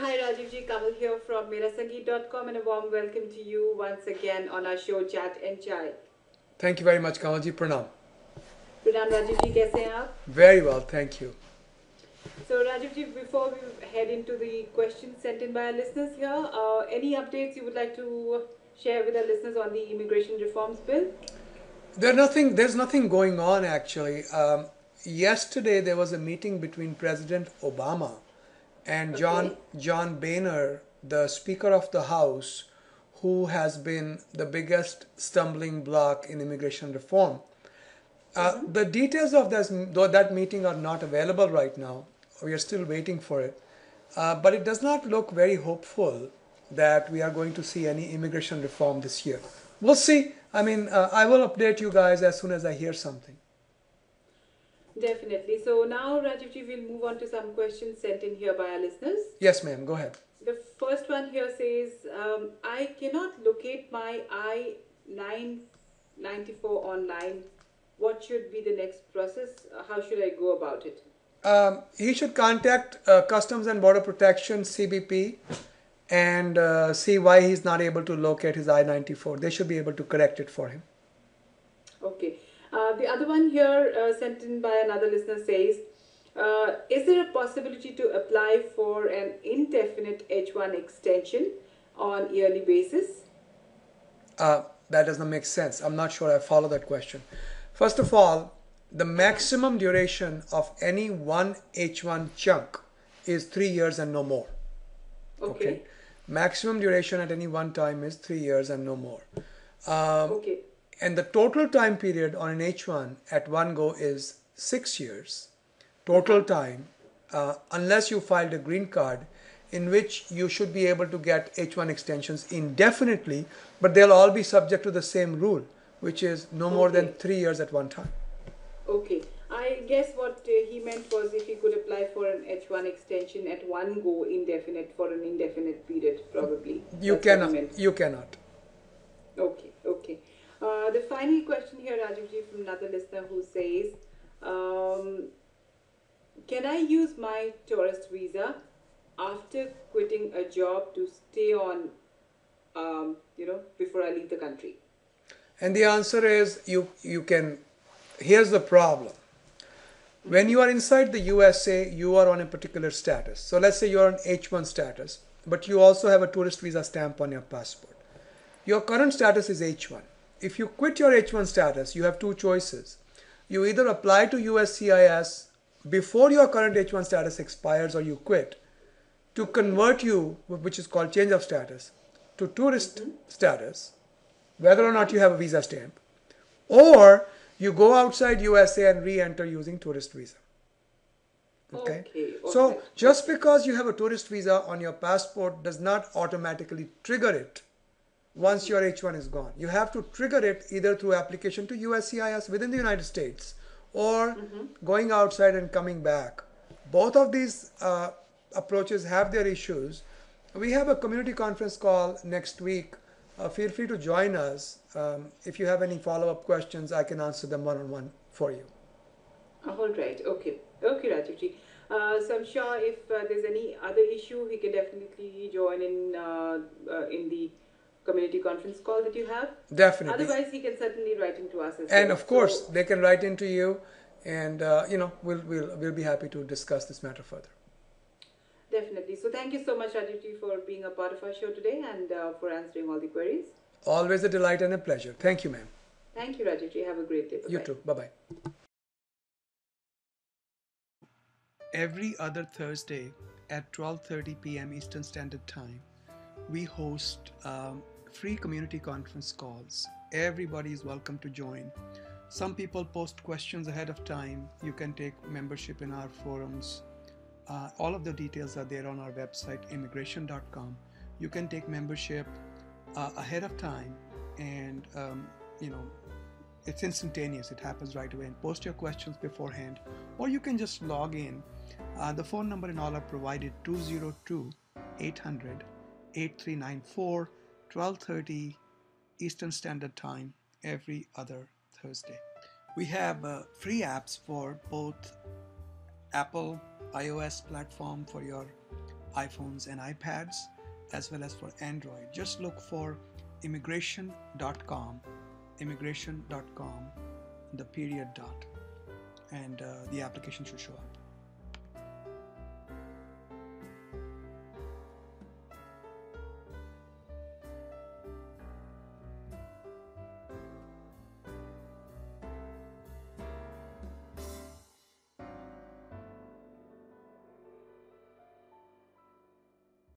Hi Rajivji, Kamal here from merasangeet.com and a warm welcome to you once again on our show Chat and Chai. Thank you very much, Kamalji. Pranam. Pradhan Rajivji, कैसे हैं आप? Very well, thank you. So Rajivji, before we head into the questions sent in by our listeners here, any updates you would like to share with our listeners on the immigration reforms bill? There's nothing going on actually. Yesterday there was a meeting between President Obama and Okay. John Boehner, the Speaker of the House, who has been the biggest stumbling block in immigration reform. The details of that meeting are not available right now. We are still waiting for it. But it does not look very hopeful that we are going to see any immigration reform this year. We'll see. I mean, I will update you guys as soon as I hear something. Definitely. So now Rajivji, we'll move on to some questions sent in here by our listeners. Yes, ma'am. Go ahead. The first one here says, I cannot locate my I-94 online. What should be the next process? How should I go about it? He should contact Customs and Border Protection (CBP) and see why he's not able to locate his I-94. They should be able to correct it for him. Okay. The other one here sent in by another listener says, is there a possibility to apply for an indefinite H-1 extension on yearly basis? That does not make sense. I'm not sure I follow that question. First of all, the maximum duration of any one H1 chunk is 3 years and no more. Okay. Maximum duration at any one time is 3 years and no more. Okay. And the total time period on an H1 at one go is 6 years. Total time, unless you filed a green card, in which you should be able to get H1 extensions indefinitely, but they'll all be subject to the same rule, which is no more than 3 years at one time. Okay. I guess what he meant was if he could apply for an H1 extension at one go, indefinite, for an indefinite period, probably. You That's what he cannot. meant. You cannot. Okay, okay. The final question here, Rajivji, from another listener who says, can I use my tourist visa after quitting a job to stay on, before I leave the country? And the answer is you can. Here's the problem. When you are inside the USA, you are on a particular status. So let's say you're on H1 status, but you also have a tourist visa stamp on your passport. Your current status is H1. If you quit your H1 status, you have two choices. You either apply to USCIS before your current H1 status expires or you quit to convert you, which is called change of status, to tourist status, whether or not you have a visa stamp, or you go outside USA and re-enter using tourist visa. Okay. So just because you have a tourist visa on your passport does not automatically trigger it once your H1 is gone. You have to trigger it either through application to USCIS within the United States or going outside and coming back. Both of these approaches have their issues. We have a community conference call next week. Feel free to join us. If you have any follow-up questions, I can answer them one-on-one for you. All right. Okay. Okay, Rajivji. So I'm sure if there's any other issue, he can definitely join in the community conference call that you have. Definitely. Otherwise, he can certainly write into us as well. And of course, they can write into you, and we'll be happy to discuss this matter further. Definitely. So thank you so much, Rajivji, for being a part of our show today and for answering all the queries. Always a delight and a pleasure. Thank you, ma'am. Thank you, Rajivji. Have a great day. Bye-bye. You too. Bye-bye. Every other Thursday at 12:30 p.m. Eastern Standard Time, we host free community conference calls. Everybody is welcome to join. Some people post questions ahead of time. You can take membership in our forums. All of the details are there on our website, immigration.com. You can take membership ahead of time, and it's instantaneous. It happens right away. And post your questions beforehand, or you can just log in. The phone number and all are provided: 202-800-8394, 12:30 Eastern Standard Time every other Thursday. We have free apps for both Apple iOS platform for your iPhones and iPads, as well as for Android. Just look for immigration.com, the period dot, and the application should show up.